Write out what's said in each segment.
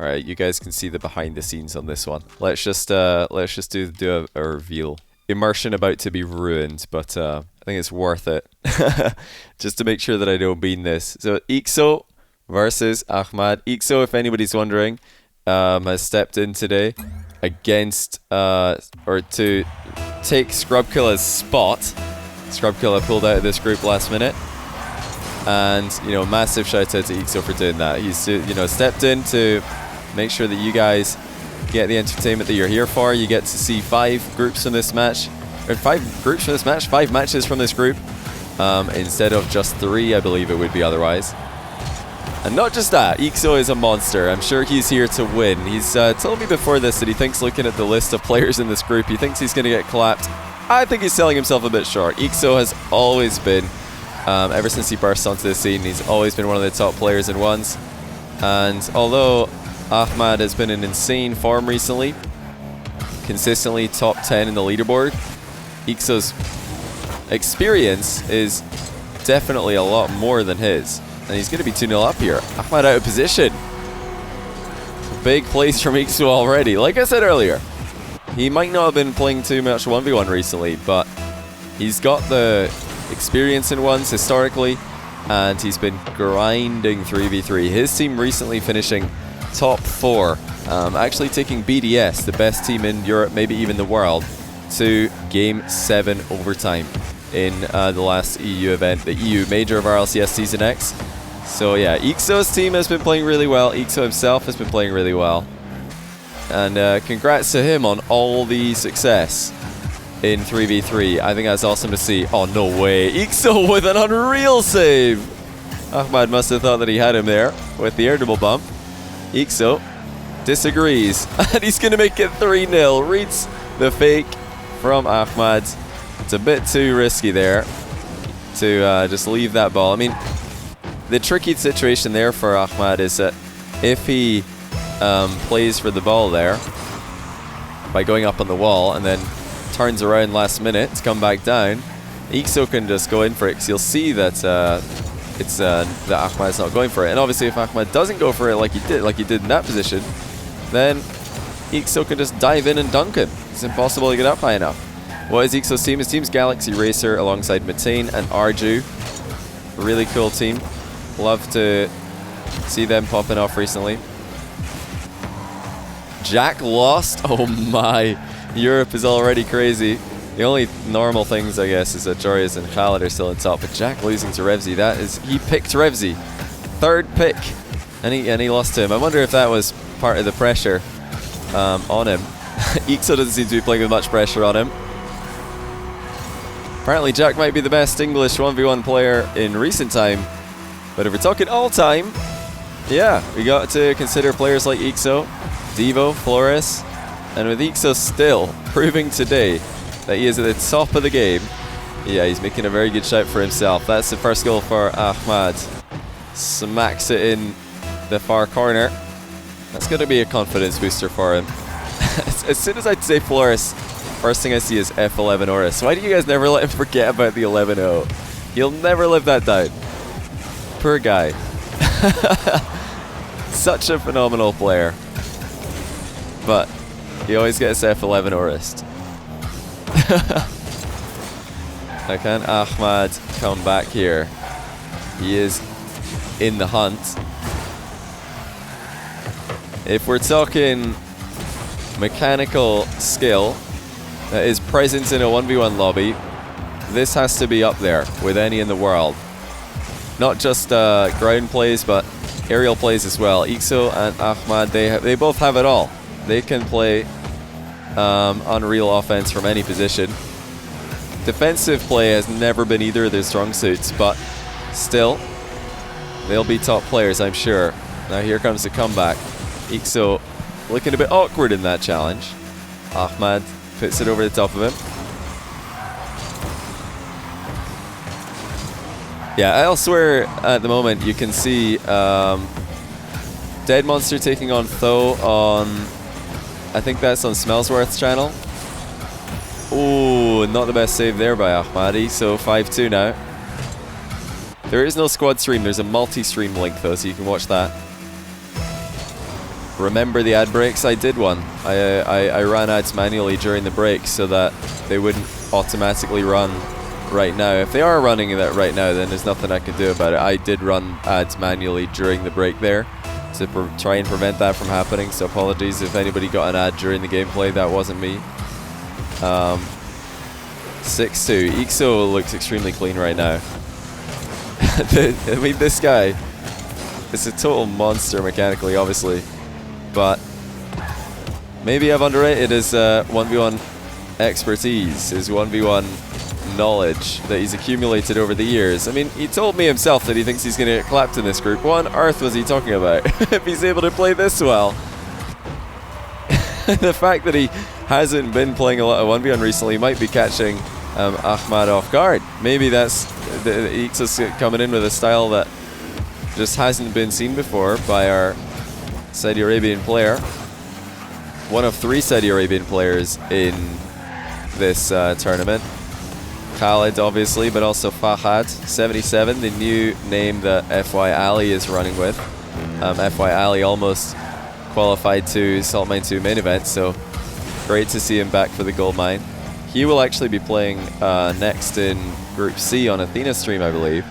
All right, you guys can see the behind the scenes on this one. Let's just do a reveal. Immersion about to be ruined, but I think it's worth it just to make sure that I don't mean this. So eekso versus Ahmad. eekso, if anybody's wondering, has stepped in today against or to take Scrubkilla's spot. Scrubkilla pulled out of this group last minute, and you know, massive shout out to eekso for doing that. He's stepped in to make sure that you guys get the entertainment that you're here for. You get to see 5 groups from this match, or 5 groups from this match, 5 matches from this group, instead of just 3, I believe it would be otherwise. And not just that, eekso is a monster. I'm sure he's here to win. He's told me before this that he thinks, looking at the list of players in this group, he thinks he's going to get clapped. I think he's selling himself a bit short. eekso has always been, ever since he burst onto the scene, he's always been one of the top players in ones. And although Ahmad has been in insane form recently, consistently top 10 in the leaderboard, eekso's experience is definitely a lot more than his. And he's going to be 2-0 up here. Ahmad out of position. Big plays from eekso already. Like I said earlier, he might not have been playing too much 1v1 recently, but he's got the experience in ones historically, and he's been grinding 3v3. His team recently finishing top 4, actually taking BDS, the best team in Europe, maybe even the world, to Game 7 overtime in the last EU event, the EU Major of RLCS Season X. So yeah, eekso's team has been playing really well. eekso himself has been playing really well. And congrats to him on all the success in 3v3. I think that's awesome to see. Oh, no way. eekso with an unreal save. Ahmad must have thought that he had him there with the air double bump. eekso disagrees, and he's going to make it 3-0. Reads the fake from Ahmad. It's a bit too risky there to just leave that ball. I mean, the tricky situation there for Ahmad is that if he plays for the ball there by going up on the wall and then turns around last minute to come back down, eekso can just go in for it, because you'll see that that Ahmad's not going for it. And obviously if Ahmad doesn't go for it like he did in that position, then eekso can just dive in and dunk him. It's impossible to get up high enough. What is eekso's team? His team's Galaxy Racer alongside Matane and Arju. Really cool team. Love to see them popping off recently. Jack lost? Oh my. Europe is already crazy. The only normal things, I guess, is that Jorius and Khaled are still on top, but Jack losing to Revzi, he picked Revzi. 3rd pick. And he lost to him. I wonder if that was part of the pressure on him. eekso doesn't seem to be playing with much pressure on him. Apparently Jack might be the best English 1v1 player in recent time, but if we're talking all time, yeah, we got to consider players like eekso, Devo, Flores, and with eekso still proving today that he is at the top of the game, yeah, he's making a very good shout for himself. That's the first goal for Ahmad. Smacks it in the far corner. That's going to be a confidence booster for him. As soon as I say Flores, first thing I see is F11 Oris. Why do you guys never let him forget about the 11-0? He'll never live that down. Poor guy. Such a phenomenal player. But he always gets F11 Orist. Now can Ahmad come back here? He is in the hunt. If we're talking mechanical skill that is present in a 1v1 lobby, this has to be up there with any in the world. Not just ground plays, but aerial plays as well. eekso and Ahmad, they both have it all. They can play unreal offense from any position. Defensive play has never been either of their strong suits, but still, they'll be top players, I'm sure. Now here comes the comeback. eekso looking a bit awkward in that challenge. Ahmad puts it over the top of him. Yeah, elsewhere at the moment you can see Dead Monster taking on Tho on, I think that's on Smellsworth's channel. Ooh, not the best save there by Ahmadi, so 5-2 now. There is no squad stream, there's a multi-stream link though, so you can watch that. remember the ad breaks. I did one. I ran ads manually during the break so that they wouldn't automatically run right now. If they are running that right now, then there's nothing I can do about it. I did run ads manually during the break there to try and prevent that from happening, so apologies if anybody got an ad during the gameplay. That wasn't me. 6-2. eekso looks extremely clean right now. I mean, this guy is a total monster mechanically, obviously, but maybe I've underrated his 1v1 expertise, his 1v1 knowledge that he's accumulated over the years. I mean, he told me himself that he thinks he's going to get clapped in this group. What on earth was he talking about if he's able to play this well? The fact that he hasn't been playing a lot of 1v1 recently might be catching Ahmad off guard. Maybe that's the eekso's coming in with a style that just hasn't been seen before by our Saudi Arabian player. One of 3 Saudi Arabian players in this tournament. Khalid, obviously, but also Fahad. 77, the new name that FY Ali is running with. FY Ali almost qualified to Salt Mine 2 main event, so great to see him back for the gold mine. He will actually be playing next in Group C on Athena's stream, I believe.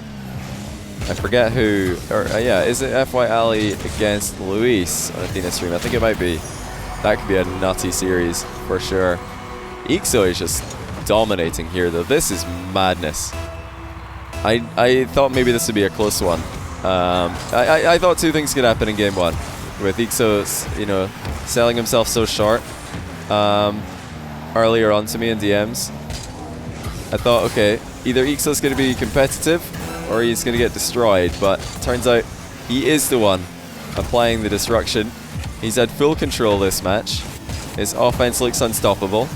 I forget who, or yeah, is it FY Ali against Luis on Athena's stream? I think it might be. That could be a nutty series for sure. eekso is just dominating here though. This is madness. I thought maybe this would be a close one. I thought 2 things could happen in game 1 with eekso, you know, selling himself so short earlier on to me in DMs. I thought, okay, either eekso's going to be competitive or he's going to get destroyed, but turns out he is the one applying the destruction. He's had full control this match. His offense looks unstoppable.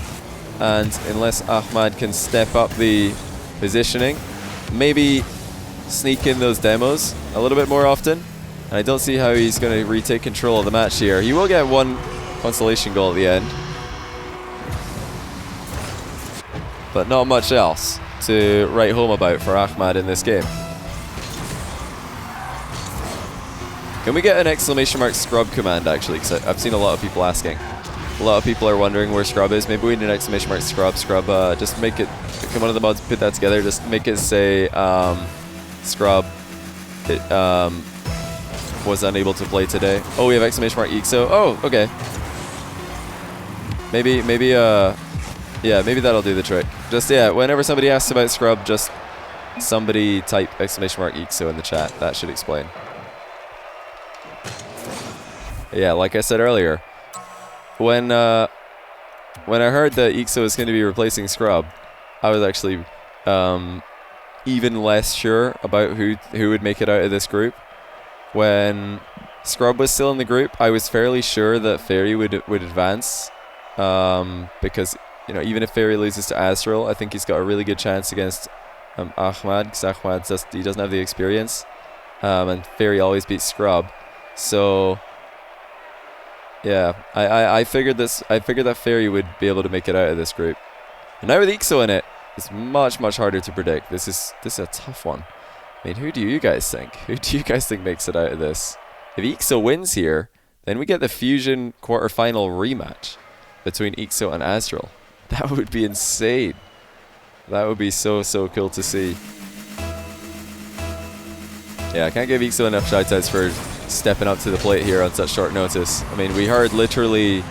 And unless Ahmad can step up the positioning, maybe sneak in those demos a little bit more often, and I don't see how he's going to retake control of the match here. He will get 1 consolation goal at the end, but not much else to write home about for Ahmad in this game. Can we get an exclamation mark scrub command actually? Because I've seen a lot of people asking. A lot of people are wondering where scrub is. Maybe we need an exclamation mark scrub. Just make it, can one of the mods put that together? Just make it say scrub. It was unable to play today. Oh, we have exclamation mark eekso. Oh, okay. Maybe yeah, maybe that'll do the trick. Just, yeah, whenever somebody asks about scrub, just somebody type exclamation mark eekso in the chat. That should explain. Yeah, like I said earlier, when I heard that eekso was going to be replacing scrub, I was actually even less sure about who would make it out of this group. When scrub was still in the group, I was fairly sure that Fairy would advance, because, you know, even if Fairy loses to Astral, I think he's got a really good chance against Ahmad, because Ahmad he doesn't have the experience, and Fairy always beats scrub. So yeah, I figured that Fairy would be able to make it out of this group. And now with eekso in it, it's much harder to predict. This is a tough one. I mean, who do you guys think? Who do you guys think makes it out of this? If eekso wins here, then we get the Fusion quarterfinal rematch between eekso and Astral. That would be insane. That would be so cool to see. Yeah, I can't give eekso enough shoutouts for stepping up to the plate here on such short notice. I mean, we heard literally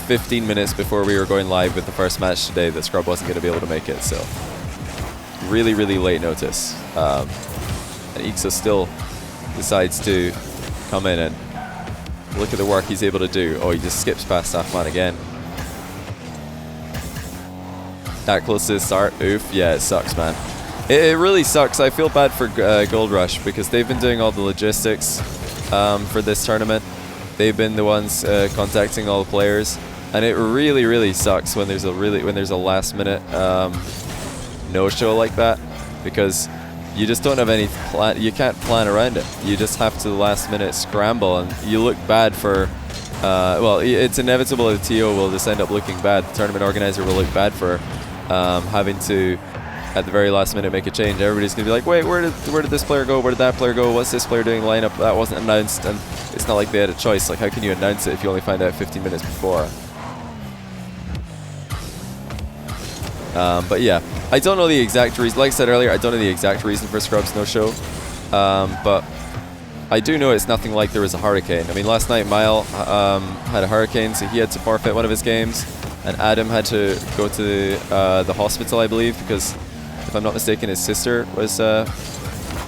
15 minutes before we were going live with the first match today that scrub wasn't going to be able to make it, so really late notice. And eekso still decides to come in and look at the work he's able to do. Oh, he just skips past Ahmad again. That close to the start. Oof. Yeah, it sucks, man. It really sucks. I feel bad for Gold Rush because they've been doing all the logistics for this tournament. They've been the ones contacting all the players, and it really sucks when there's a last minute no-show like that, because you just don't have any plan. You can't plan around it. You just have to last minute scramble, and you look bad for. Well, it's inevitable that TO will just end up looking bad. The tournament organizer will look bad for having to at the very last minute make a change, everybody's going to be like, wait, where did this player go? Where did that player go? What's this player doing lineup? That wasn't announced. And it's not like they had a choice. Like, how can you announce it if you only find out 15 minutes before? But yeah, I don't know the exact reason. Like I said earlier, I don't know the exact reason for Scrub's no-show. But I do know it's nothing like there was a hurricane. I mean, last night Mile had a hurricane, so he had to forfeit one of his games. And Adam had to go to the hospital, I believe, because if I'm not mistaken, his sister was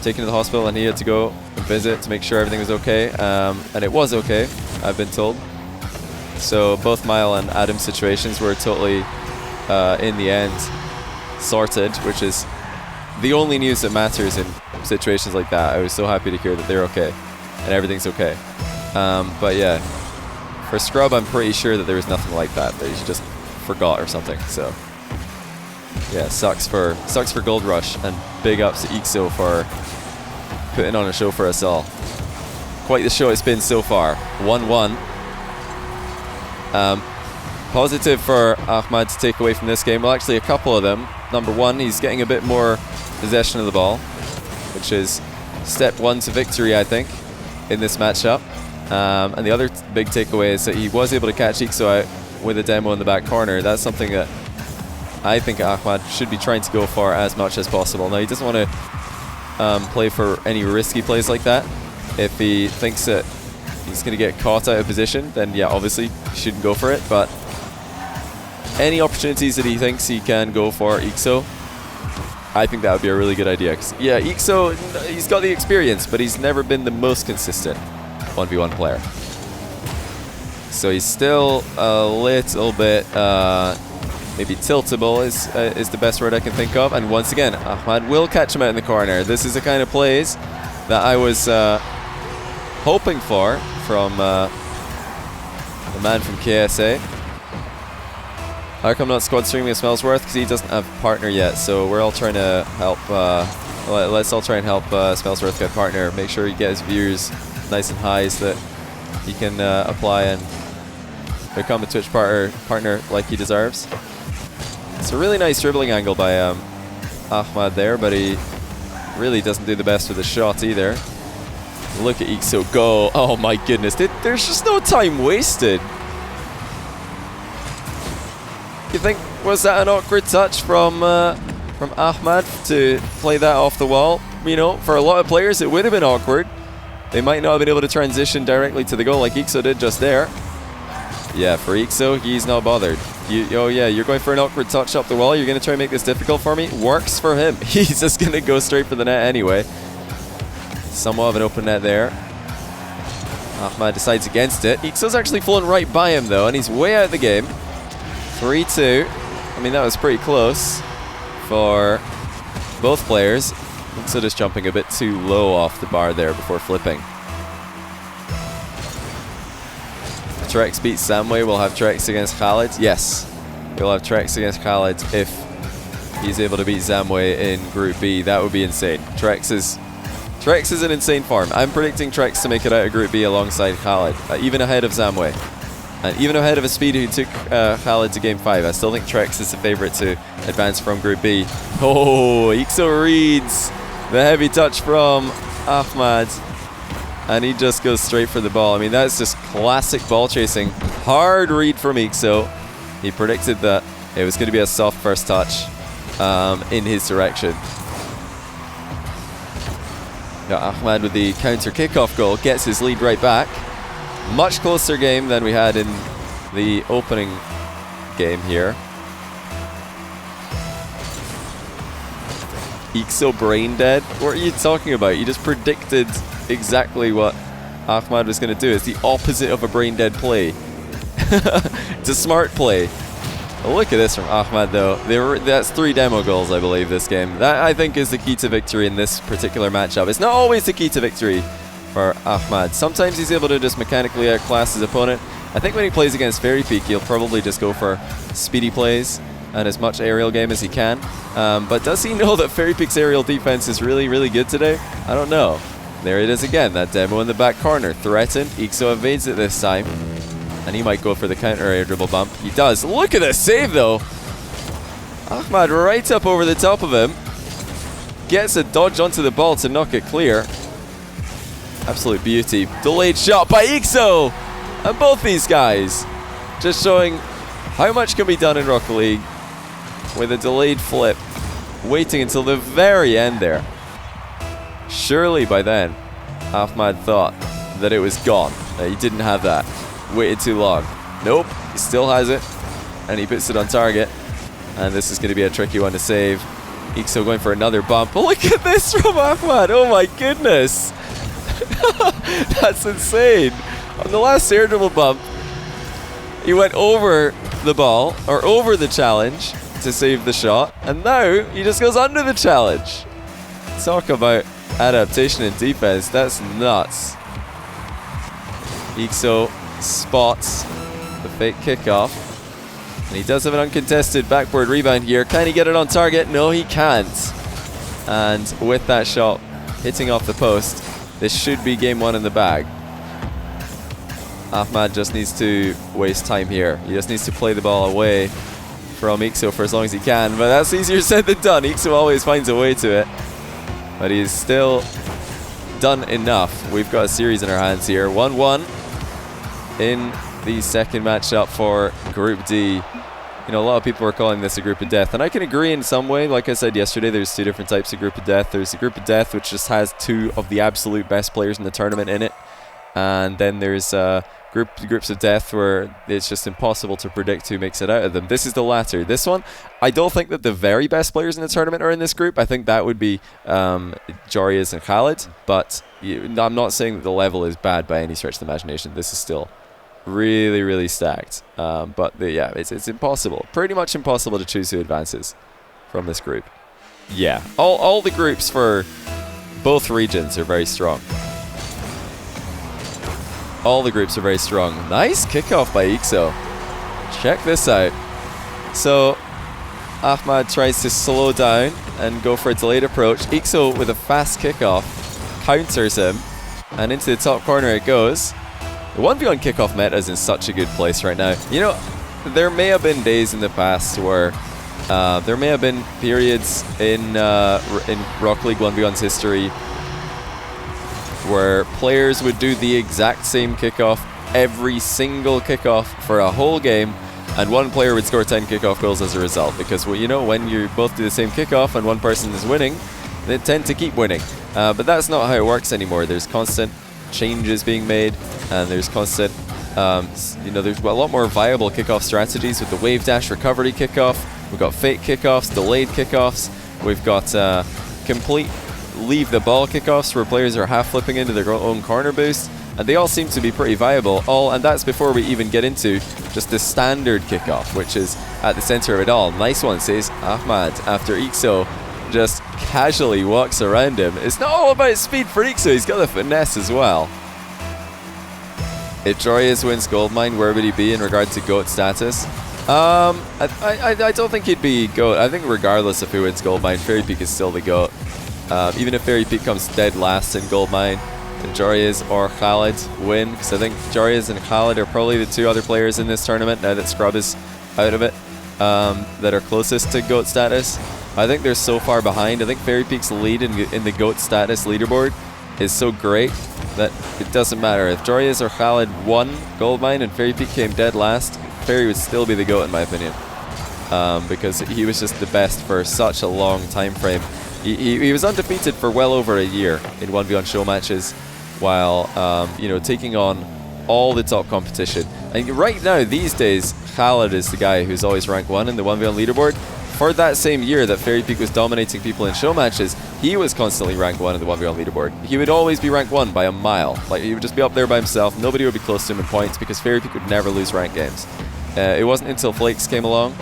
taken to the hospital, and he had to go and visit to make sure everything was okay. And it was okay, I've been told. So both Mile and Adam's situations were totally, in the end, sorted, which is the only news that matters in situations like that. I was so happy to hear that they're okay and everything's okay. But yeah, for Scrub, I'm pretty sure that there was nothing like that he just forgot or something. So yeah, sucks for Gold Rush, and big ups to eekso for putting on a show for us all. Quite the show it's been so far. 1-1. Positive for Ahmad to take away from this game. Well, actually a couple of them. Number one, he's getting a bit more possession of the ball, which is step one to victory, I think, in this matchup. And the other big takeaway is that he was able to catch eekso out with a demo in the back corner. That's something that I think Ahmad should be trying to go for as much as possible. Now, he doesn't want to play for any risky plays like that. If he thinks that he's going to get caught out of position, then yeah, obviously he shouldn't go for it. But any opportunities that he thinks he can go for eekso, I think that would be a really good idea. 'Cause, yeah, eekso, he's got the experience, but he's never been the most consistent 1v1 player. So he's still a little bit maybe tiltable is the best word I can think of. And once again, Ahmad will catch him out in the corner. This is the kind of plays that I was hoping for from the man from KSA. How come not squad streaming with Smellsworth? Because he doesn't have a partner yet. So we're all trying to help. Let's all try and help Smellsworth get a partner. Make sure he gets viewers nice and high so that he can apply and become a Twitch partner like he deserves. It's a really nice dribbling angle by Ahmad there, but he really doesn't do the best with the shot either. Look at eekso go. Oh my goodness. There's just no time wasted. You think, was that an awkward touch from Ahmad to play that off the wall? You know, for a lot of players it would have been awkward. They might not have been able to transition directly to the goal like eekso did just there. Yeah, for eekso, he's not bothered. Oh yeah, you're going for an awkward touch up the wall. You're going to try and make this difficult for me? Works for him. He's just going to go straight for the net anyway. Somewhat of an open net there. Ahmad decides against it. eekso's actually flown right by him though, and he's way out of the game. 3-2. I mean, that was pretty close for both players. eekso just jumping a bit too low off the bar there before flipping. Trex beats Samway. We'll have Trex against Khalid. Yes, we'll have Trex against Khalid if he's able to beat Samway in Group B. That would be insane. Trex is an insane farm. I'm predicting Trex to make it out of Group B alongside Khalid, even ahead of Samway. And even ahead of a speed who took Khalid to Game 5. I still think Trex is the favourite to advance from Group B. Oh, eekso reads the heavy touch from Ahmad. And he just goes straight for the ball. I mean, that's just classic ball chasing. Hard read from eekso. He predicted that it was going to be a soft first touch in his direction. Got Ahmad with the counter kickoff goal. Gets his lead right back. Much closer game than we had in the opening game here. eekso brain dead? What are you talking about? You just predicted exactly what Ahmad was going to do. It's the opposite of a brain dead play. It's a smart play. Look at this from Ahmad though. That's 3 demo goals, I believe, this game. That, I think, is the key to victory in this particular matchup. It's not always the key to victory for Ahmad. Sometimes he's able to just mechanically outclass his opponent. I think when he plays against Fairy Peak, he'll probably just go for speedy plays and as much aerial game as he can. But does he know that Fairy Peak's aerial defense is really, really good today? I don't know. There it is again, that demo in the back corner. Threatened. eekso evades it this time. And he might go for the counter air dribble bump. He does. Look at the save though. Ahmad right up over the top of him. Gets a dodge onto the ball to knock it clear. Absolute beauty. Delayed shot by eekso! And both these guys just showing how much can be done in Rocket League with a delayed flip. Waiting until the very end there. Surely by then, Ahmad thought that it was gone. He didn't have that. Waited too long. Nope, he still has it. And he puts it on target. And this is going to be a tricky one to save. eekso going for another bump. Oh, look at this from Ahmad. Oh my goodness. That's insane. On the last air dribble bump, he went over the ball, or over the challenge, to save the shot. And now, he just goes under the challenge. Talk about adaptation in defense. That's nuts. eekso spots the fake kickoff. And he does have an uncontested backboard rebound here. Can he get it on target? No, he can't. And with that shot hitting off the post, this should be game one in the bag. Ahmad just needs to waste time here. He just needs to play the ball away from eekso for as long as he can. But that's easier said than done. eekso always finds a way to it. But he's still done enough. We've got a series in our hands here. 1-1 in the second matchup for Group D. You know, a lot of people are calling this a group of death, and I can agree in some way. Like I said yesterday, there's two different types of group of death. There's a group of death which just has two of the absolute best players in the tournament in it, and then there's groups of death where it's just impossible to predict who makes it out of them. This is the latter. This one, I don't think that the very best players in the tournament are in this group. I think that would be Jarius and Khalid, but I'm not saying that the level is bad by any stretch of the imagination. This is still really, really stacked. Yeah, it's impossible. Pretty much impossible to choose who advances from this group. Yeah, all the groups for both regions are very strong. All the groups are very strong. Nice kickoff by eekso. Check this out. So, Ahmad tries to slow down and go for a delayed approach. eekso with a fast kickoff counters him, and into the top corner it goes. The 1v1 kickoff meta is in such a good place right now. You know, there may have been days in the past where there may have been periods in Rocket League 1v1's history where players would do the exact same kickoff every single kickoff for a whole game, and one player would score 10 kickoff goals as a result. Because, well, you know, when you both do the same kickoff and one person is winning, they tend to keep winning. But that's not how it works anymore. There's constant changes being made, and there's constant there's a lot more viable kickoff strategies with the wave dash recovery kickoff. We've got fake kickoffs, delayed kickoffs. We've got complete leave the ball kickoffs where players are half flipping into their own corner boost, and they all seem to be pretty viable. And that's before we even get into just the standard kickoff, which is at the center of it all. Nice one, says Ahmad, after eekso just casually walks around him. It's not all about speed for eekso, he's got the finesse as well. If Jarius wins Goldmine, where would he be in regard to GOAT status? I don't think he'd be GOAT. I think regardless of who wins Goldmine, Fairy Peak is still the GOAT. Even if Fairy Peak comes dead last in Goldmine, then Jarius or Khalid win, because I think Jarius and Khalid are probably the two other players in this tournament, now that Scrub is out of it, that are closest to GOAT status. I think they're so far behind. I think Fairy Peak's lead in the GOAT status leaderboard is so great that it doesn't matter. If Jarius or Khalid won Goldmine and Fairy Peak came dead last, Fairy would still be the GOAT in my opinion, because he was just the best for such a long time frame. He was undefeated for well over a year in 1v1 show matches, while taking on all the top competition. And right now, these days, Khalid is the guy who's always rank 1 in the 1v1 leaderboard. For that same year that Fairy Peak was dominating people in show matches, he was constantly rank 1 in the 1v1 leaderboard. He would always be rank 1 by a mile. Like, he would just be up there by himself. Nobody would be close to him in points because Fairy Peak would never lose rank games. It wasn't until Flakes came along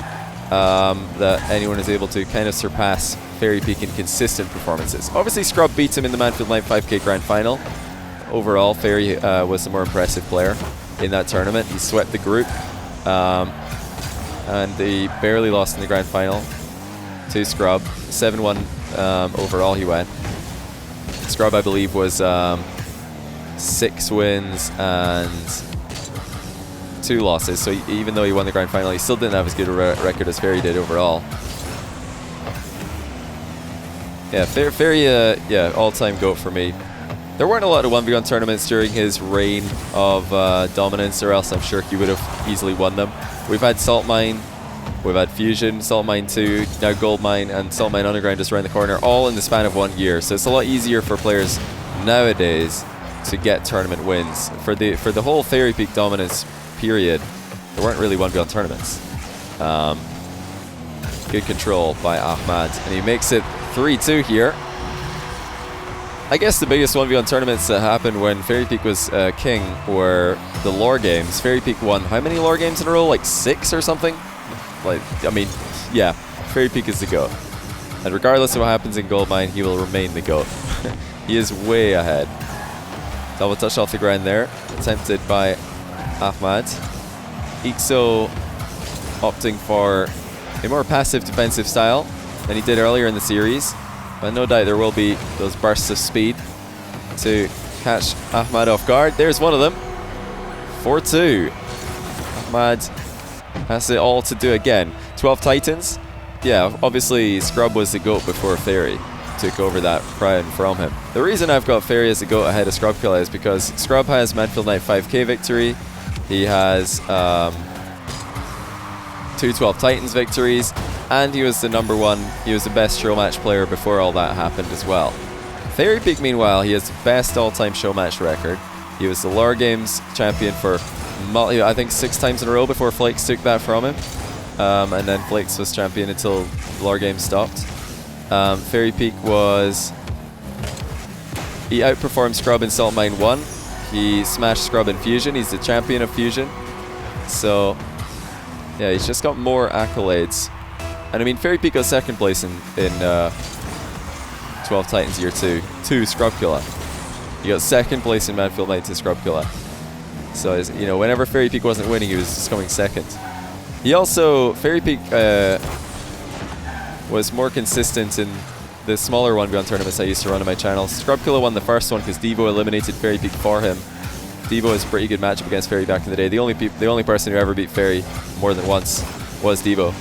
that anyone was able to kind of surpass Fairy Peak in consistent performances. Obviously, Scrub beat him in the Manfield Night 5K Grand Final. Overall, Fairy was the more impressive player in that tournament. He swept the group, and he barely lost in the Grand Final to Scrub. 7-1 overall he went. Scrub, I believe, was 6 wins and 2 losses. So even though he won the Grand Final, he still didn't have as good a record as Fairy did overall. Yeah, Fairy, yeah, all-time GOAT for me. There weren't a lot of 1v1 tournaments during his reign of dominance, or else I'm sure he would have easily won them. We've had Salt Mine, we've had Fusion, Salt Mine 2, now Gold Mine, and Salt Mine Underground just around the corner, all in the span of 1 year. So it's a lot easier for players nowadays to get tournament wins. For the whole Fairy Peak dominance period, there weren't really 1v1 tournaments. Good control by Ahmad, and he makes it 3-2 here. I guess the biggest 1v1 tournaments that happened when Fairy Peak was king were the lore games. Fairy Peak won how many lore games in a row? Like 6 or something? Like, I mean, yeah, Fairy Peak is the GOAT. And regardless of what happens in Gold Mine, he will remain the GOAT. He is way ahead. Double touch off the ground there, attempted by Ahmad. eekso opting for a more passive defensive style than he did earlier in the series. But no doubt there will be those bursts of speed to catch Ahmad off guard. There's one of them. 4-2. Ahmad has it all to do again. 12 Titans. Yeah, obviously Scrub was the GOAT before Fairy took over that crown from him. The reason I've got Fairy as the GOAT ahead of Scrubkilla is because Scrub has Manfield Knight 5k victory. He has 2 12 Titans victories, and he was the #1. He was the best show match player before all that happened as well. Fairy Peak, meanwhile, he has the best all-time show match record. He was the lore games champion for I think 6 times in a row before Flakes took that from him, and then Flakes was champion until lore games stopped. Fairy Peak he outperformed Scrub in Salt Mine 1. He smashed Scrub in Fusion. He's the champion of Fusion. So yeah, he's just got more accolades. And I mean, Fairy Peak got 2nd place in 12 Titans Year 2 to Scrubkilla. He got 2nd place in Manfield Knight to Scrubkilla. So, you know, whenever Fairy Peak wasn't winning, he was just coming 2nd. He also, Fairy Peak was more consistent in the smaller 1v1 tournaments I used to run on my channel. Scrubkilla won the first one because Devo eliminated Fairy Peak for him. Devo was a pretty good matchup against Fairy back in the day. The only person who ever beat Fairy more than once was Devo.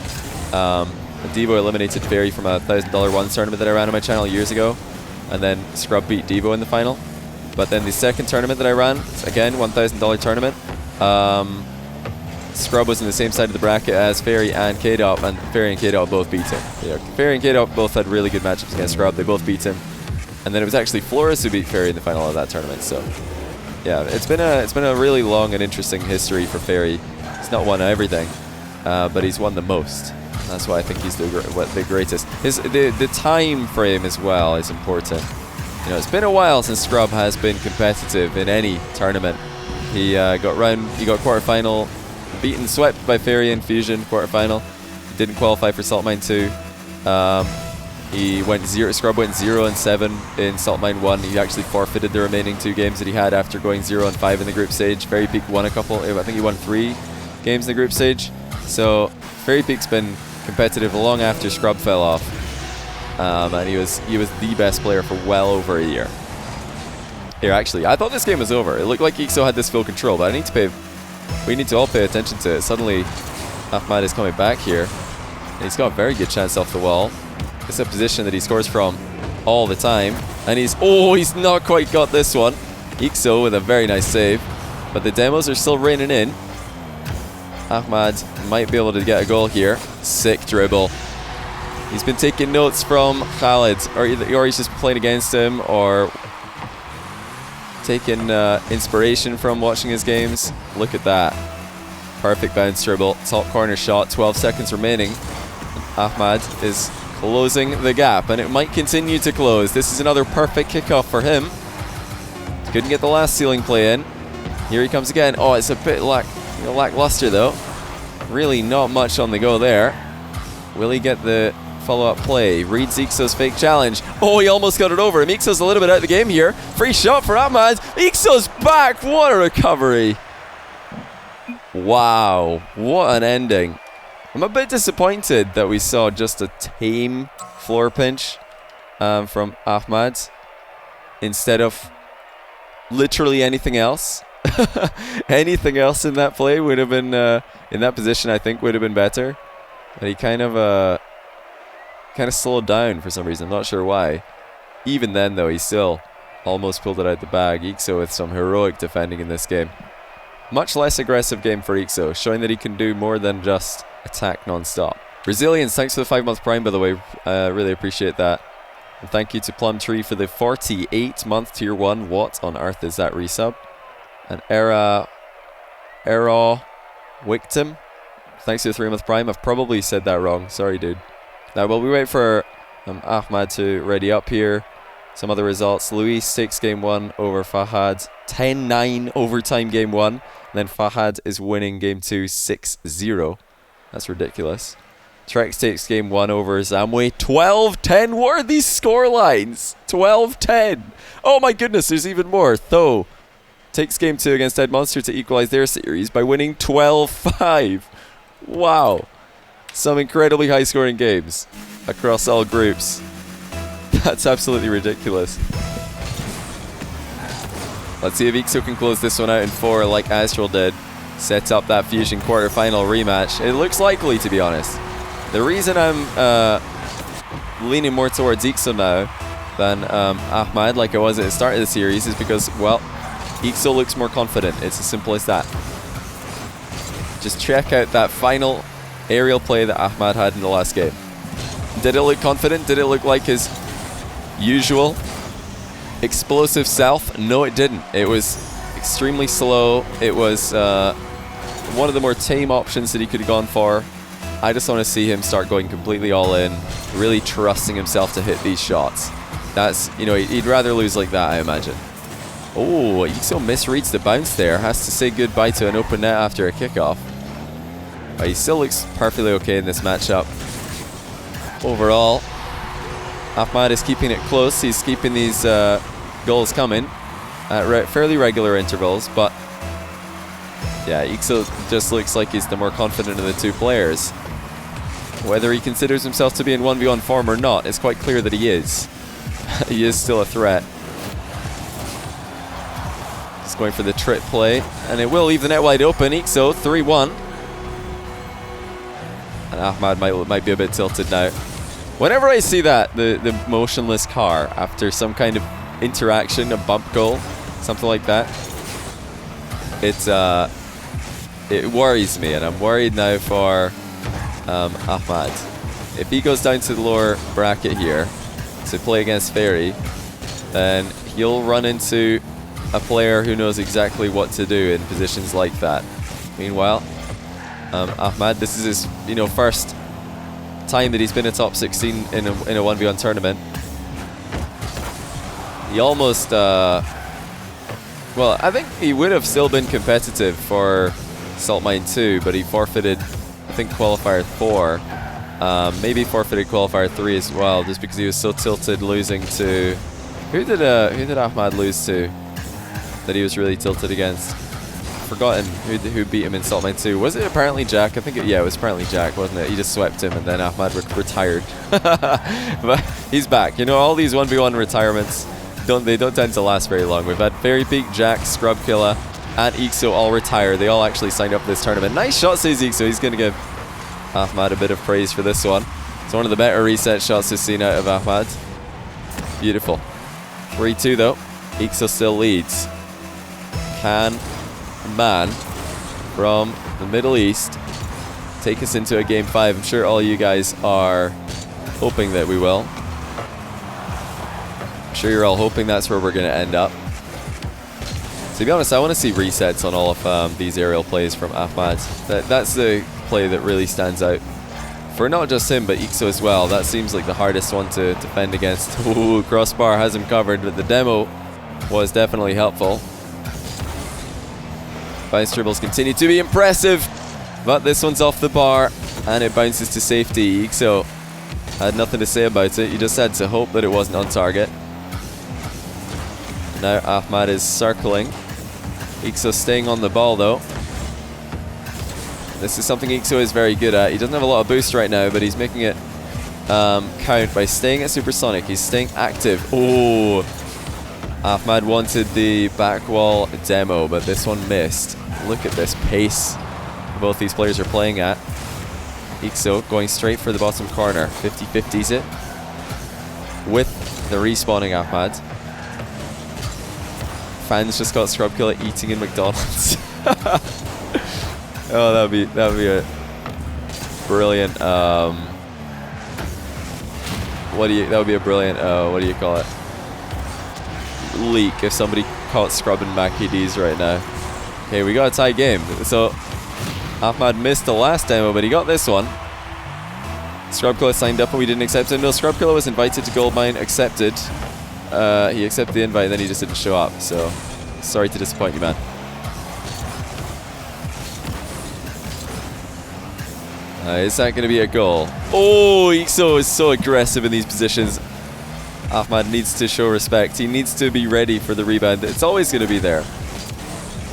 Devo eliminated Fairy from a $1,000 ones tournament that I ran on my channel years ago, and then Scrub beat Devo in the final. But then the second tournament that I ran, again $1,000 tournament, Scrub was in the same side of the bracket as Fairy and K-Dop, and Fairy and K-Dop both beat him. You know, Fairy and K-Dop both had really good matchups against Scrub. They both beat him, and then it was actually Flores who beat Fairy in the final of that tournament. So yeah, it's been a really long and interesting history for Fairy. He's not won everything, but he's won the most. That's why I think he's the greatest. The time frame as well is important. You know, it's been a while since Scrub has been competitive in any tournament. He got quarterfinal, beaten, swept by Fairy in Fusion quarterfinal. Didn't qualify for Salt Mine 2. Scrub went 0-7 in Salt Mine 1. He actually forfeited the remaining 2 games that he had after going 0-5 in the group stage. Fairy Peak won a couple. I think he won 3 games in the group stage. So Fairy Peak's been competitive long after Scrub fell off, and he was the best player for well over a year. Here, actually, I thought this game was over. It looked like eekso had this full control, but we need to all pay attention to it. Suddenly, Ahmad is coming back here, and he's got a very good chance off the wall. It's a position that he scores from all the time, and he's not quite got this one. eekso with a very nice save, but the demos are still raining in. Ahmad might be able to get a goal here. Sick dribble. He's been taking notes from Khalid, or he's just playing against him, or taking inspiration from watching his games. Look at that. Perfect bounce dribble. Top corner shot. 12 seconds remaining. Ahmad is closing the gap, and it might continue to close. This is another perfect kickoff for him. Couldn't get the last ceiling play in. Here he comes again. Oh, it's a bit lackluster though. Really not much on the go there. Will he get the follow-up play? Reads eekso's fake challenge. Oh, he almost got it over him. eekso's a little bit out of the game here. Free shot for Ahmad. eekso's back. What a recovery. Wow, what an ending. I'm a bit disappointed that we saw just a tame floor pinch from Ahmad instead of literally anything else. Anything else in that play would have been in that position, I think, would have been better. But he kind of kind of slowed down for some reason. I'm not sure why. Even then, though, he still almost pulled it out the bag. eekso with some heroic defending in this game. Much less aggressive game for eekso, showing that he can do more than just attack non-stop. Resilience, thanks for the 5-month prime, by the way. Really appreciate that. And thank you to Plumtree for the 48-month tier 1. What on earth is that resub? And Era Wictim, thanks to the 3-month prime. I've probably said that wrong. Sorry, dude. Now, while we wait for Ahmad to ready up here, some other results. Luis takes game 1 over Fahad. 10-9 overtime game 1. And then Fahad is winning game 2 6-0. That's ridiculous. Trex takes game 1 over Zamwe. 12-10. What are these score lines? 12-10. Oh my goodness, there's even more. Tho takes game 2 against Dead Monster to equalize their series by winning 12-5. Wow. Some incredibly high scoring games across all groups. That's absolutely ridiculous. Let's see if eekso can close this one out in 4 like Astral did. Set up that Fusion quarterfinal rematch. It looks likely, to be honest. The reason I'm leaning more towards eekso now than Ahmad, like I was at the start of the series, is because, well, eekso looks more confident. It's as simple as that. Just check out that final aerial play that Ahmad had in the last game. Did it look confident? Did it look like his usual explosive self? No, it didn't. It was extremely slow. It was one of the more tame options that he could have gone for. I just want to see him start going completely all in, really trusting himself to hit these shots. That's, you know, he'd rather lose like that, I imagine. Oh, eekso misreads the bounce there. Has to say goodbye to an open net after a kickoff. But he still looks perfectly okay in this matchup. Overall, Ahmad is keeping it close. He's keeping these goals coming at fairly regular intervals, but yeah, eekso just looks like he's the more confident of the two players. Whether he considers himself to be in 1v1 form or not, it's quite clear that he is. He is still a threat. He's going for the trip play, and it will leave the net wide open. eekso 3-1. And Ahmad might be a bit tilted now. Whenever I see that, the motionless car after some kind of interaction, a bump goal, something like that, it worries me, and I'm worried now for Ahmad. If he goes down to the lower bracket here to play against Fairy, then he'll run into a player who knows exactly what to do in positions like that. Meanwhile, Ahmad, this is his first time that he's been a top 16 in a 1v1 tournament. He almost well, I think he would have still been competitive for Salt Mine 2, but he forfeited, I think, qualifier 4. Maybe forfeited qualifier 3 as well, just because he was so tilted losing to... Who did Ahmad lose to that he was really tilted against? Forgotten who beat him in Salt Mine 2. Was it apparently Jack? I think it was apparently Jack, wasn't it? He just swept him and then Ahmad retired. But he's back. You know, all these 1v1 retirements, they don't tend to last very long. We've had Fairy Peak, Jack, Scrub Killer, and eekso all retire. They all actually signed up for this tournament. Nice shot, says eekso. He's going to give Ahmad a bit of praise for this one. It's one of the better reset shots we've seen out of Ahmad. Beautiful. 3-2 though. eekso still leads. Can man from the Middle East take us into a game 5? I'm sure all you guys are hoping that we will. I'm sure you're all hoping that's where we're going to end up. To be honest, I want to see resets on all of these aerial plays from Ahmad. That's the play that really stands out for not just him, but eekso as well. That seems like the hardest one to defend against. Ooh, crossbar has him covered, but the demo was definitely helpful. Bounce dribbles continue to be impressive, but this one's off the bar, and it bounces to safety. eekso had nothing to say about it. You just had to hope that it wasn't on target. Now Ahmad is circling. eekso staying on the ball though. This is something eekso is very good at. He doesn't have a lot of boost right now, but he's making it count by staying at Supersonic. He's staying active. Oh, Ahmad wanted the back wall demo, but this one missed. Look at this pace both these players are playing at. eekso going straight for the bottom corner. 50-50s it with the respawning Ahmad. Fans just got scrub kill at eating in McDonald's. Oh, that'd be a brilliant. That would be a brilliant. What do you call it? Leak if somebody caught scrubbing Mackie D's right now. Okay, we got a tie game. So Ahmad missed the last demo, but he got this one. Scrubkiller signed up and we didn't accept him. No, Scrubkiller was invited to Goldmine, accepted. He accepted the invite and then he just didn't show up. So, sorry to disappoint you, man. Is that going to be a goal? Oh, eekso is so aggressive in these positions. Ahmad needs to show respect. He needs to be ready for the rebound. It's always going to be there.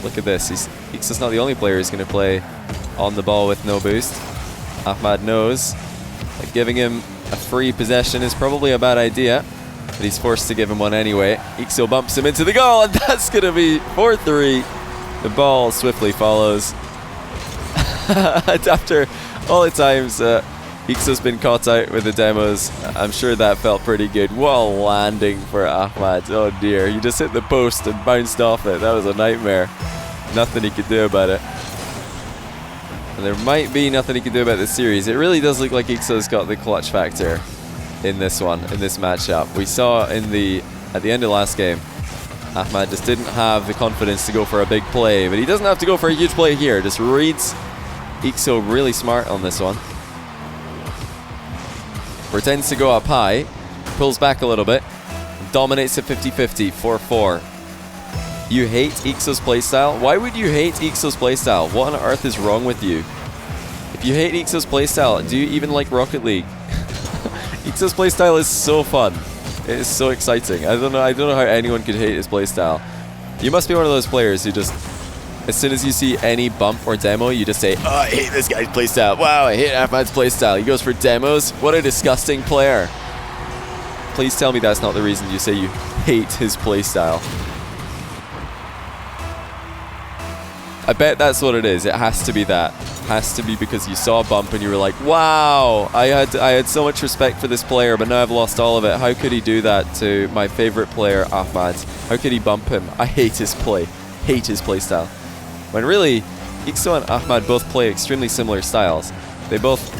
Look at this. eekso's not the only player who's going to play on the ball with no boost. Ahmad knows that giving him a free possession is probably a bad idea, but he's forced to give him one anyway. eekso bumps him into the goal, and that's going to be 4-3. The ball swiftly follows. And after all the times eekso's been caught out with the demos, I'm sure that felt pretty good. What a landing for Ahmad. Oh dear, he just hit the post and bounced off it. That was a nightmare. Nothing he could do about it. And there might be nothing he can do about this series. It really does look like eekso's got the clutch factor in this one, in this matchup. We saw at the end of last game, Ahmad just didn't have the confidence to go for a big play, but he doesn't have to go for a huge play here. Just reads eekso really smart on this one. Pretends to go up high, pulls back a little bit, dominates at 50-50, 4-4. You hate eekso's playstyle? Why would you hate eekso's playstyle? What on earth is wrong with you? If you hate eekso's playstyle, do you even like Rocket League? eekso's playstyle is so fun. It is so exciting. I don't know how anyone could hate his playstyle. You must be one of those players who just, as soon as you see any bump or demo, you just say, oh, I hate this guy's playstyle. Wow, I hate Ahmad's playstyle. He goes for demos. What a disgusting player. Please tell me that's not the reason you say you hate his playstyle. I bet that's what it is. It has to be that. It has to be because you saw a bump and you were like, wow, I had so much respect for this player, but now I've lost all of it. How could he do that to my favorite player, Ahmad? How could he bump him? I hate his play. Hate his play style. When really, eekso and Ahmad both play extremely similar styles. They both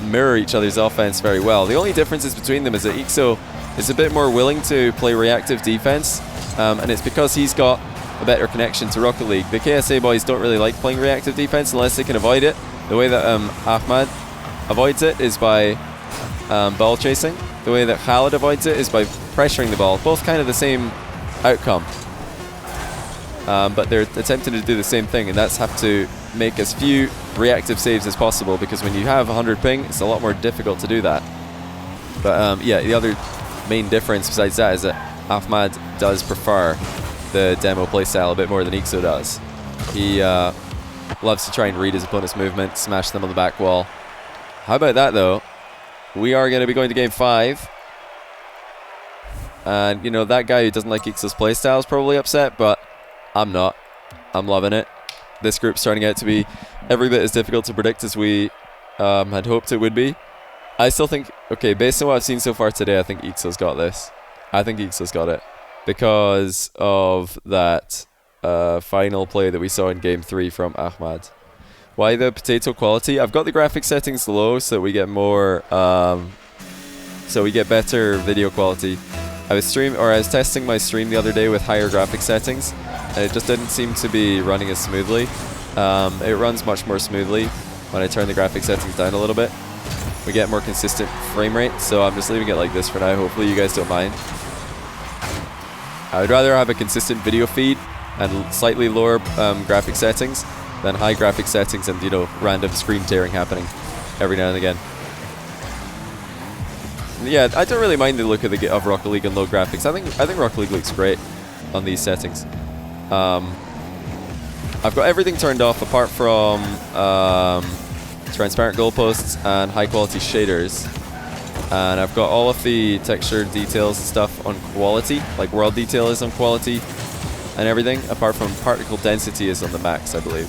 mirror each other's offense very well. The only differences between them is that eekso is a bit more willing to play reactive defense, and it's because he's got a better connection to Rocket League. The KSA boys don't really like playing reactive defense unless they can avoid it. The way that Ahmad avoids it is by ball chasing. The way that Khaled avoids it is by pressuring the ball. Both kind of the same outcome. But they're attempting to do the same thing, and that's have to make as few reactive saves as possible, because when you have 100 ping, it's a lot more difficult to do that. But yeah, the other main difference besides that is that Ahmad does prefer the demo playstyle a bit more than eekso does. He loves to try and read his opponent's movement, smash them on the back wall. How about that though? We are going to be going to game 5. And you know, that guy who doesn't like eekso's playstyle is probably upset, but I'm not. I'm loving it. This group's turning out to be every bit as difficult to predict as we had hoped it would be. I still think, okay, based on what I've seen so far today, I think eekso's got this. I think eekso's got it. Because of that final play that we saw in game 3 from Ahmad. Why the potato quality? I've got the graphics settings low so we get more, so we get better video quality. I was testing my stream the other day with higher graphics settings, and it just didn't seem to be running as smoothly. It runs much more smoothly when I turn the graphics settings down a little bit. We get more consistent frame rate, so I'm just leaving it like this for now. Hopefully you guys don't mind. I would rather have a consistent video feed and slightly lower graphic settings than high graphic settings and, you know, random screen tearing happening every now and again. Yeah, I don't really mind the look of Rocket League and low graphics. I think Rocket League looks great on these settings. I've got everything turned off apart from transparent goalposts and high quality shaders. And I've got all of the texture details and stuff on quality, like world detail is on quality and everything, apart from particle density is on the max, I believe.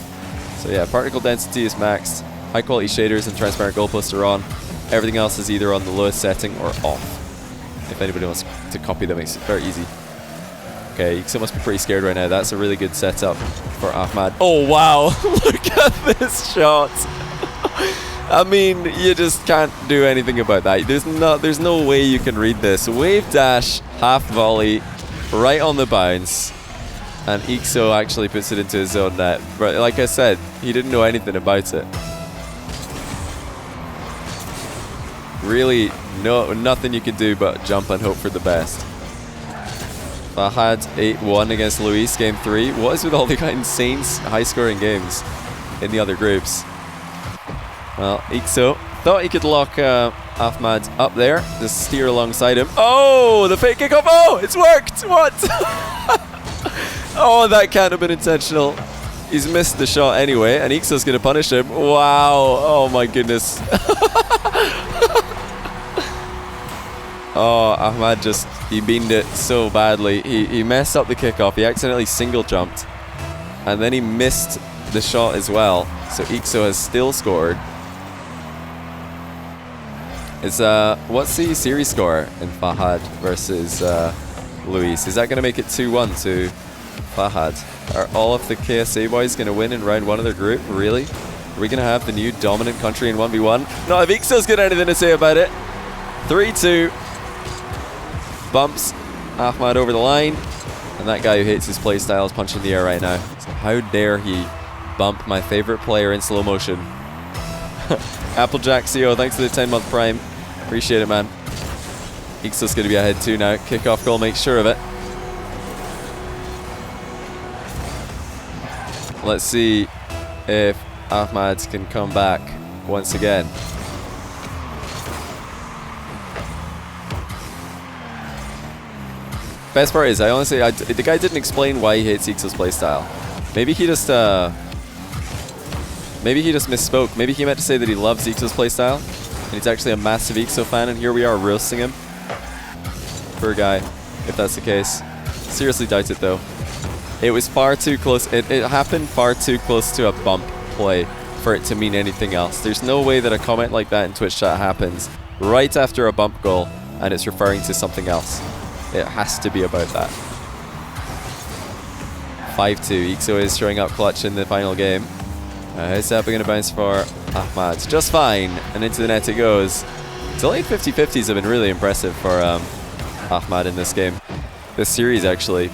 So yeah, particle density is maxed. High quality shaders and transparent goalposts are on. Everything else is either on the lowest setting or off. If anybody wants to copy them, it's very easy. Okay, eekso must be pretty scared right now. That's a really good setup for Ahmad. Oh wow, look at this shot. I mean, you just can't do anything about that. There's no way you can read this. Wave dash, half volley, right on the bounce, and eekso actually puts it into his own net. But like I said, he didn't know anything about it. Really, nothing you can do but jump and hope for the best. Fahad 8-1 against Luis, game 3. What is with all the insane high-scoring games in the other groups? Well, eekso thought he could lock Ahmad up there, just steer alongside him. Oh, the fake kickoff! Oh, it's worked! What? Oh, that can't have been intentional. He's missed the shot anyway, and eekso's going to punish him. Wow! Oh my goodness. Oh, Ahmad he beamed it so badly. He messed up the kickoff. He accidentally single jumped, and then he missed the shot as well. So eekso has still scored. What's the series score in Fahad versus Luis? Is that going to make it 2-1 to Fahad? Are all of the KSA boys going to win in round 1 of their group? Really? Are we going to have the new dominant country in 1v1? Not if eekso's got anything to say about it. 3-2. Bumps Ahmad over the line, and that guy who hates his playstyle is punching the air right now. So how dare he bump my favorite player in slow motion? Applejack CO, thanks for the 10-month prime. Appreciate it, man. eekso's going to be ahead too now. Kickoff goal, make sure of it. Let's see if Ahmad can come back once again. Best part is, the guy didn't explain why he hates eekso's playstyle. Maybe he just misspoke. Maybe he meant to say that he loves eekso's playstyle, and he's actually a massive eekso fan, and here we are roasting him. Poor guy, if that's the case. Seriously doubt it though. It was far too close. It happened far too close to a bump play for it to mean anything else. There's no way that a comment like that in Twitch chat happens right after a bump goal and it's referring to something else. It has to be about that. 5-2. eekso is showing up clutch in the final game. It's up going to bounce for Ahmad. Just fine. And into the net it goes. The late 50-50s have been really impressive for Ahmad in this game. This series, actually.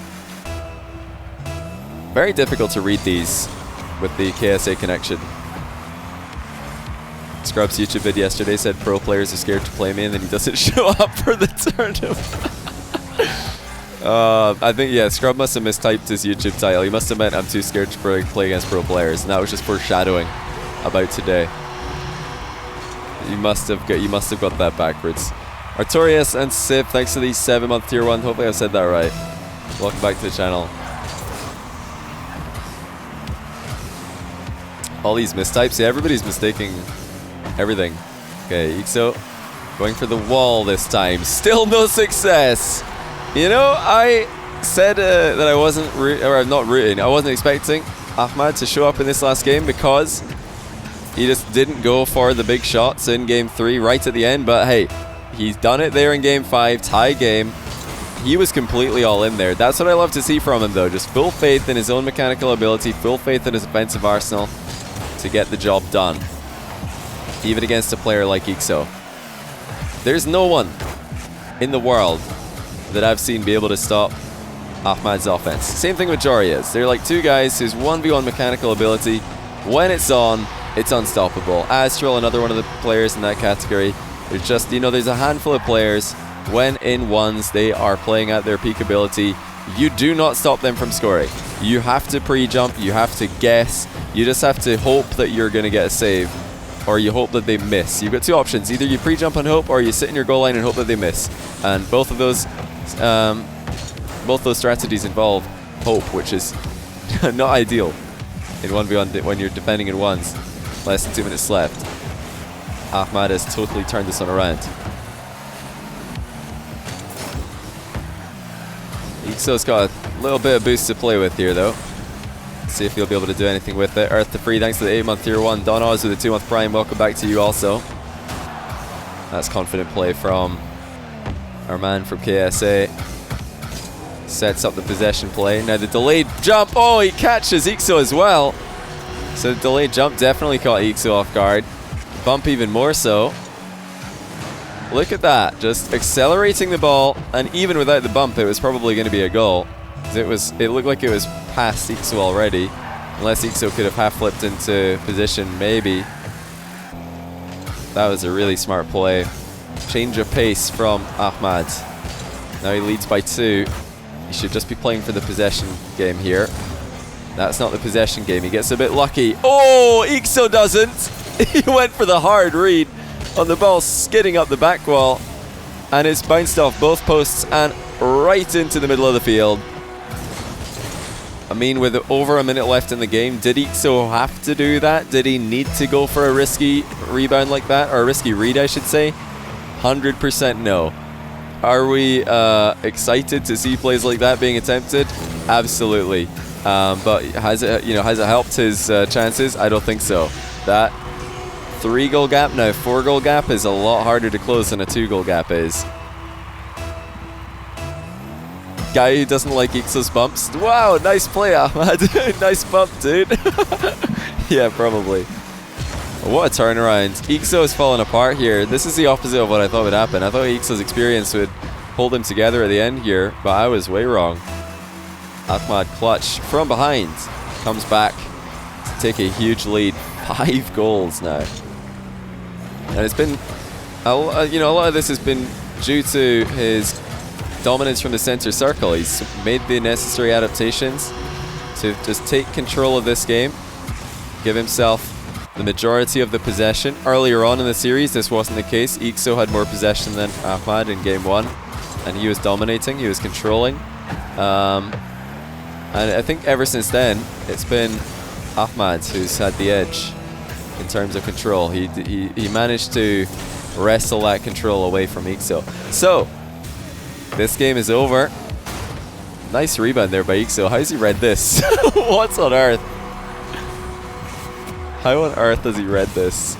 Very difficult to read these with the KSA connection. Scrub's YouTube vid yesterday said pro players are scared to play me, and then he doesn't show up for the tournament. I think, yeah, Scrub must have mistyped his YouTube title. He must have meant I'm too scared to play against pro players, and that was just foreshadowing about today. You must have got that backwards. Artorias and Sip, thanks for the 7-month tier 1. Hopefully I've said that right. Welcome back to the channel. All these mistypes, yeah, everybody's mistaking everything. Okay, eekso going for the wall this time. Still no success. You know, I said that I wasn't I wasn't expecting Ahmad to show up in this last game because he just didn't go for the big shots in game 3 right at the end. But hey, he's done it there in game 5, tie game. He was completely all in there. That's what I love to see from him though. Just full faith in his own mechanical ability, full faith in his offensive arsenal to get the job done. Even against a player like eekso. There's no one in the world that I've seen be able to stop Ahmad's offense. Same thing with Jory is. They're like two guys whose 1v1 mechanical ability, when it's on, it's unstoppable. Astral, another one of the players in that category. There's just, you know, there's a handful of players, when in ones, they are playing at their peak ability. You do not stop them from scoring. You have to pre-jump, you have to guess, you just have to hope that you're going to get a save, or you hope that they miss. You've got two options. Either you pre-jump and hope, or you sit in your goal line and hope that they miss. And both of those strategies involve hope, which is not ideal in 1v1 when you're defending in ones. Less than 2 minutes left. Ahmad has totally turned this one around. eekso's got a little bit of boost to play with here though. See if he'll be able to do anything with it. Earth to free, thanks to the 8-month tier 1. Don Oz with the 2-month prime. Welcome back to you also. That's confident play from our man from KSA. Sets up the possession play. Now the delayed jump. Oh, he catches eekso as well. So the delayed jump definitely caught eekso off guard. Bump even more so. Look at that. Just accelerating the ball. And even without the bump, it was probably going to be a goal. It looked like it was past eekso already. Unless eekso could have half flipped into position, maybe. That was a really smart play. Change of pace from Ahmad. Now he leads by 2. He should just be playing for the possession game here. That's not the possession game. He gets a bit lucky. Oh, eekso doesn't. He went for the hard read on the ball, skidding up the back wall. And it's bounced off both posts and right into the middle of the field. I mean, with over a minute left in the game, did eekso have to do that? Did he need to go for a risky rebound like that? Or a risky read, I should say? 100% no. Are we excited to see plays like that being attempted? Absolutely. But has it helped his chances? I don't think so. That 3-goal gap, now 4-goal gap is a lot harder to close than a 2-goal gap is. Guy who doesn't like eekso's bumps. Wow, nice play, Ahmad. Nice bump, dude. Yeah, probably. What a turnaround. eekso is falling apart here. This is the opposite of what I thought would happen. I thought eekso's experience would hold him together at the end here, but I was way wrong. Ahmad clutch from behind. Comes back to take a huge lead. 5 goals now. And it's been, a lot of this has been due to his dominance from the center circle. He's made the necessary adaptations to just take control of this game, give himself the majority of the possession. Earlier on in the series, this wasn't the case. eekso had more possession than Ahmad in game 1, and he was dominating, he was controlling. And I think ever since then, it's been Ahmad who's had the edge in terms of control. He managed to wrestle that control away from eekso. So, this game is over. Nice rebound there by eekso. How's he read this? What's on earth? How on earth has he read this?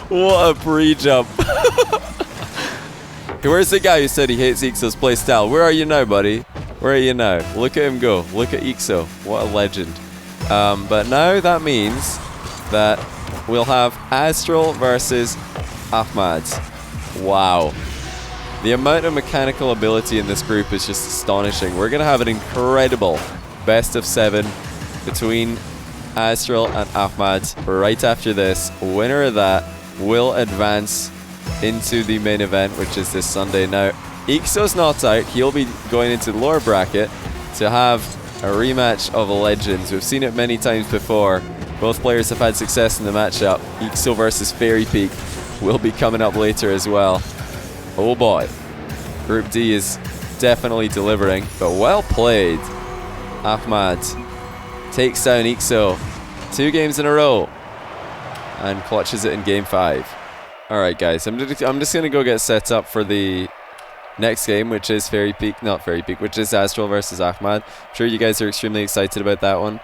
What a pre-jump. Where's the guy who said he hates eekso's play style? Where are you now, buddy? Where are you now? Look at him go. Look at eekso. What a legend. But now that means that we'll have Astral versus Ahmad. Wow. The amount of mechanical ability in this group is just astonishing. We're going to have an incredible best of 7 between Astral and Ahmad right after this. Winner of that will advance into the main event, which is this Sunday. Now, eekso's not out. He'll be going into the lower bracket to have a rematch of legends. We've seen it many times before. Both players have had success in the matchup. eekso versus Fairy Peak will be coming up later as well. Oh boy. Group D is definitely delivering, but well played. Ahmad takes down eekso 2 games in a row and clutches it in game 5. Alright guys, I'm just going to go get set up for the next game, which is which is Astral versus Ahmad. I'm sure you guys are extremely excited about that one.